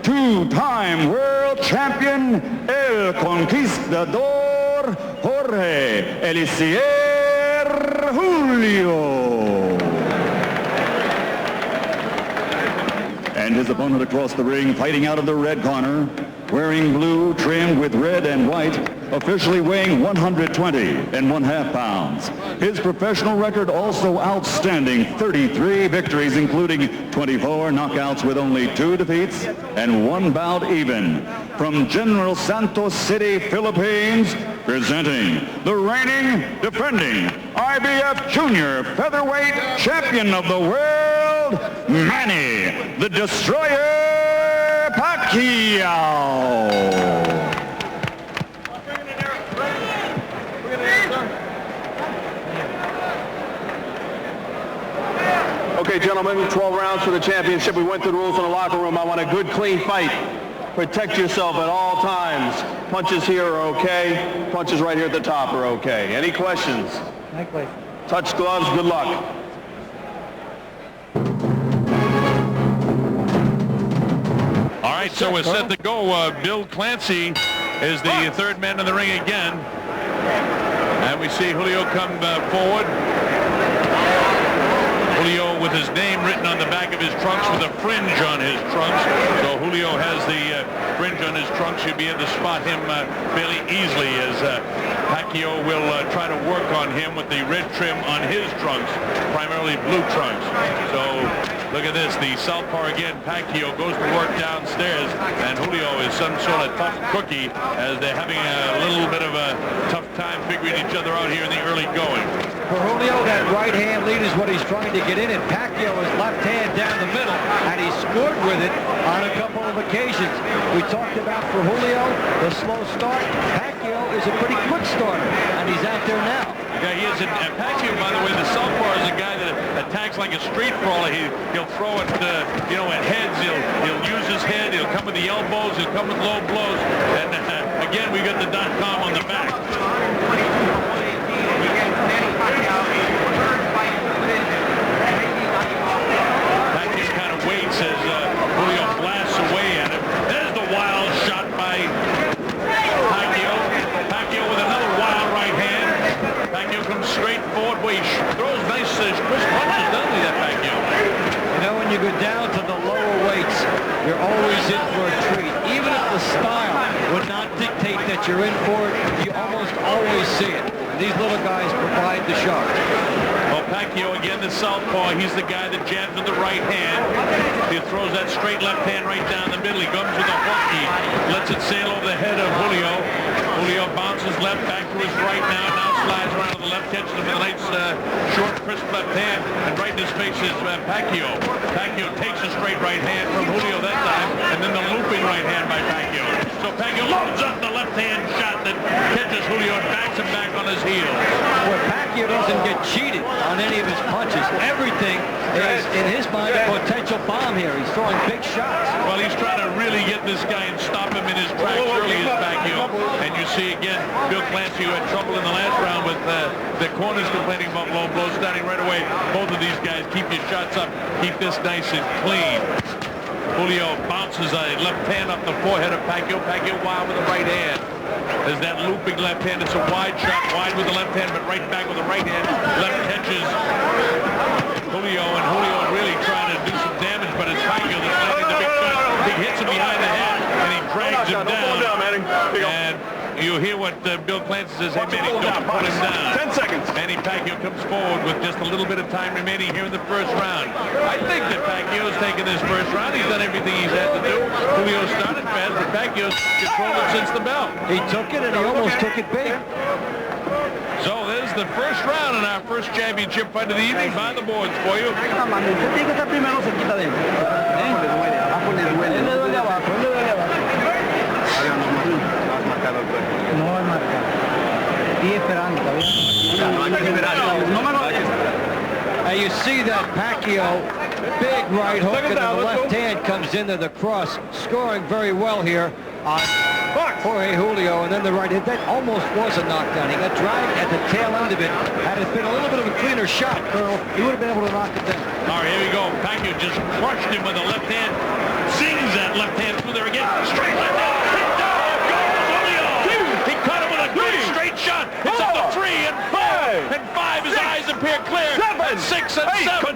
two-time world champion, El Conquistador, Jorge Eliezer Julio. And his opponent across the ring, fighting out of the red corner, wearing blue trimmed with red and white, officially weighing 120.5 pounds. His professional record also outstanding, 33 victories, including 24 knockouts with only 2 defeats and 1 bout even. From General Santos City, Philippines, presenting the reigning, defending IBF Junior Featherweight Champion of the World, Manny the Destroyer Pacquiao. Okay, gentlemen, 12 rounds for the championship. We went through the rules in the locker room. I want a good, clean fight. Protect yourself at all times. Punches here are okay. Punches right here at the top are okay. Any questions? No question. Touch gloves. Good luck. All right, so we're set to go. Bill Clancy is the third man in the ring again. And we see Julio come forward. Julio with his name written on the back of his trunks with a fringe on his trunks. So Julio has the fringe on his trunks. You'll be able to spot him fairly easily as Pacquiao will try to work on him with the red trim on his trunks, primarily blue trunks. So look at this, the southpaw again. Pacquiao goes to work downstairs, and Julio is some sort of tough cookie as they're having a little bit of a tough time figuring each other out here in the early going. For Julio, that right hand lead is what he's trying to get in, and Pacquiao is left hand down the middle, and he scored with it on a couple of occasions. We talked about for Julio, the slow start. Pacquiao is a pretty quick starter, and he's out there now. Yeah, he is. Pacquiao, by the way, the southpaw is a guy that attacks like a street brawler. He'll throw it, at heads. He'll use his head. He'll come with the elbows. He'll come with low blows. And again, we got the .com on the back. Pacquiao kind of waits as Julio blasts away at him. There's the wild shot by Pacquiao. Pacquiao with another wild right hand. Pacquiao comes straight forward. Boy, he throws nice crisp punches, doesn't he, that Pacquiao? You know, when you go down to the lower weights, you're always in for a treat. Even if the style would not dictate that you're in for it, you almost always see it. These little guys provide the shock. Well, Pacquiao again, the southpaw. He's the guy that jabs with the right hand. He throws that straight left hand right down the middle. He comes with a hook. He lets it sail over the head of Julio. Julio bounces left back to his right now. Now slides around to the left, catches him with a nice short, crisp left hand. And right in his face is Pacquiao. Pacquiao takes a straight right hand from Julio that time. And then the looping right hand by Pacquiao. So Pacquiao loads up the left hand shot that catches Julio and backs him back on his heels. Well, Pacquiao doesn't get cheated on any of his punches. Everything is, in his mind, a potential bomb here. He's throwing big shots. Well, he's trying to really get this guy and stop him in his tracks early as Pacquiao. And you see again, Bill Clancy, who had trouble in the last round with the corners complaining about low blows, starting right away. Both of these guys, keep your shots up. Keep this nice and clean. Julio bounces a left hand up the forehead of Pacquiao. Pacquiao wild with the right hand. There's that looping left hand. It's a wide shot, wide with the left hand, but right back with the right hand. Left catches Julio, and Julio really trying to do some damage, but it's Pacquiao that's landing the big shot. He hits him behind the head, and he drags him down. And you hear what Bill Clancy says, hey, Manny, don't put him down. 10 seconds. Manny Pacquiao comes forward with just a little bit of time remaining here in the first round. I think that Pacquiao's taken this first round. He's done everything he's had to do. Julio started fast, but Pacquiao's controlled it since the bell. He took it, and he almost took it big. So there's the first round in our first championship fight of the evening. Find the boards for you. You see that Pacquiao, big right hook, and the left hand comes into the cross, scoring very well here on Jorge Julio, and then the right hit. That almost was a knockdown. He got dragged at the tail end of it. Had it been a little bit of a cleaner shot, Colonel, he would have been able to knock it down. All right, here we go. Pacquiao just crushed him with the left hand. Sings that left hand through the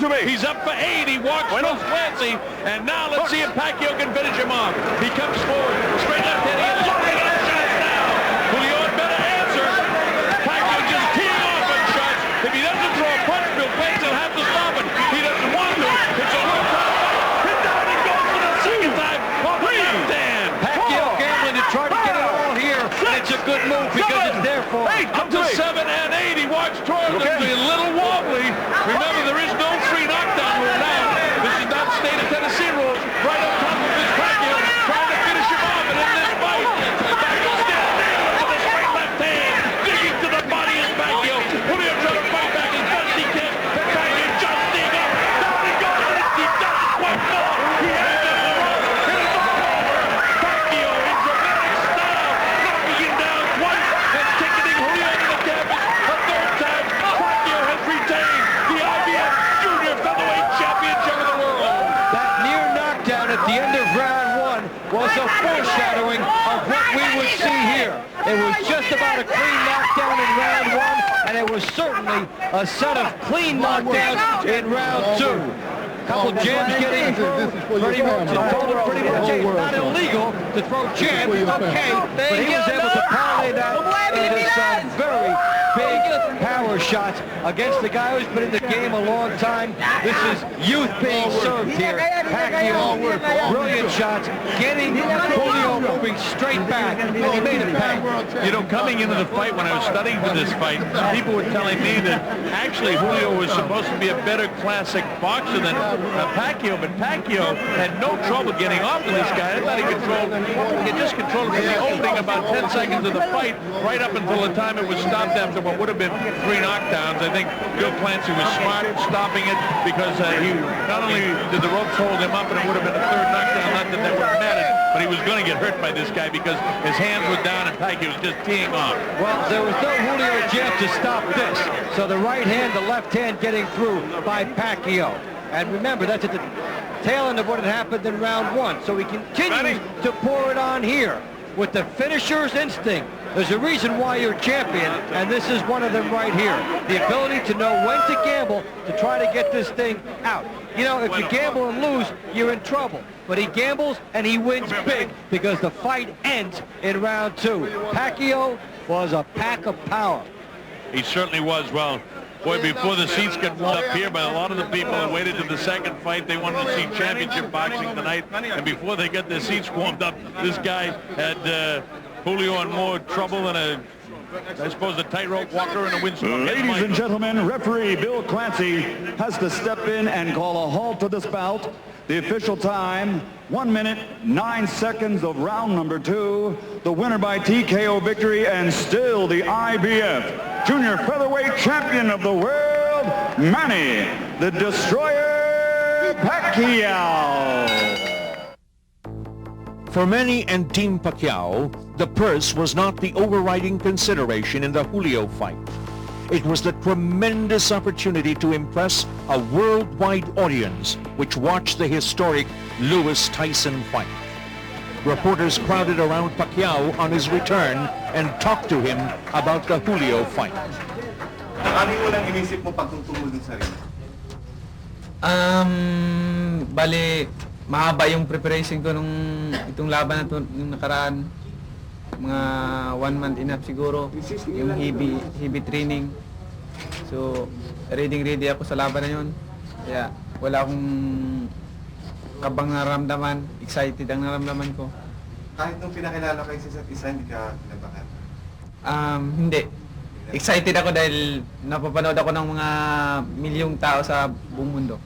to me. He's up for 8. He walks close Clancy, and now let's see if Pacquiao can finish him off. He comes forward, straight left hand. He is loading up shots now. Julio had better answer. Pacquiao just teeing off on shots. If he doesn't throw a punch, Bill Clancy will have to stop it. He doesn't want to. It's a one-time fight. Hit down and goes for the second time on the left hand. Pacquiao gambling to try to get it all here, and it's a good move because it's there for him. Up to 7 and 8. He walks toward him. He's a little wobbly. Remember, there is no 3 knockdown rule now. This is not state of Tennessee rules. Right on top of his Pacquiao, trying to finish him off. And in this fight, Pacquiao still nailing with a straight left hand. Digging to the body is Pacquiao. Julio trying to fight back as best he can. Pacquiao just dig up. Down he goes. He does quite more. He has it in the rope. It is all over. Pacquiao in dramatic style, knocking him down twice and ticketing Julio to the canvas a third time. Pacquiao has retained the IBF Junior Featherweight Championship of the world. That near knockdown at the end of round 1 was a foreshadowing of what we would see here. It was just about a clean knockdown in round 1, and it was certainly a set of clean knockdowns in round 2. Couple jabs getting through, pretty much, hey, it's not illegal to throw jabs, okay, but he was able to parlay that into some very big power shots against the guy who's been in the game a long time. This is youth being served here. Pacquiao, brilliant shots, getting Julio moving straight back, and he made it pay. You know, coming into the fight, when I was studying for this fight, people were telling me that actually Julio was supposed to be a better classic boxer than Pacquiao, but Pacquiao had no trouble getting off of this guy. I thought he just controlled him from the opening about 10 seconds of the fight, right up until the time it was stopped after what would have been 3 knockdowns. I think Bill Clancy was smart stopping it because he not only did the ropes hold him up and it would have been a 3rd knockdown, not that that would have mattered, but he was going to get hurt by this guy because his hands were down and Pacquiao was just teeing off. Well, there was no Julio jab to stop this. So the right hand, the left hand getting through by Pacquiao. And remember, that's at the tail end of what had happened in round 1. So he continues to pour it on here with the finisher's instinct. There's a reason why you're champion, and this is one of them right here. The ability to know when to gamble to try to get this thing out. You know, if you gamble and lose, you're in trouble. But he gambles and he wins big because the fight ends in round 2. Pacquiao was a pack of power. He certainly was. Well, boy, before the seats got filled up here, but a lot of the people that waited to the second fight, they wanted to see championship boxing tonight. And before they got their seats warmed up, this guy had Julio in more trouble than I suppose a tightrope walker in a windstorm. Ladies and gentlemen, referee Bill Clancy has to step in and call a halt to this bout. The official time, 1 minute, 9 seconds of round number 2. The winner by TKO victory and still the IBF Junior Featherweight Champion of the world, Manny the Destroyer Pacquiao. For Manny and Team Pacquiao, the purse was not the overriding consideration in the Julio fight. It was the tremendous opportunity to impress a worldwide audience which watched the historic Lewis-Tyson fight. Reporters crowded around Pacquiao on his return and talked to him about the Julio fight. Ano yung unang inisip mo pag tungtungol dun sa ring? Bale, mahaba yung preparation ko nung itong laban na to, yung nakaraan. Mga 1 month enough siguro, yung heavy training. So, ready ako sa laban na yun. Kaya wala akong kabang naramdaman, excited ang naramdaman ko. Kahit nung pinakilala kayo sa isa't isa, hindi ka kinabahan? Hindi. Excited ako dahil napapanood ako ng mga milyong tao sa buong mundo.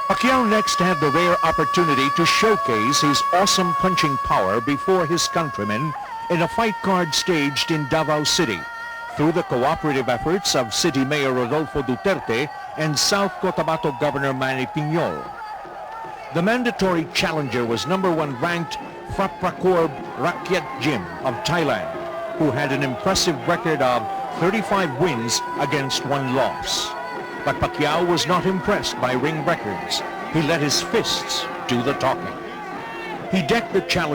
Pacquiao next had the rare opportunity to showcase his awesome punching power before his countrymen in a fight card staged in Davao City through the cooperative efforts of City Mayor Rodolfo Duterte and South Cotabato Governor Manny Pacquiao. The mandatory challenger was #1 ranked Fraprakorb Rakyat Gym of Thailand, who had an impressive record of 35 wins against 1 loss. But Pacquiao was not impressed by ring records. He let his fists do the talking. He decked the challenge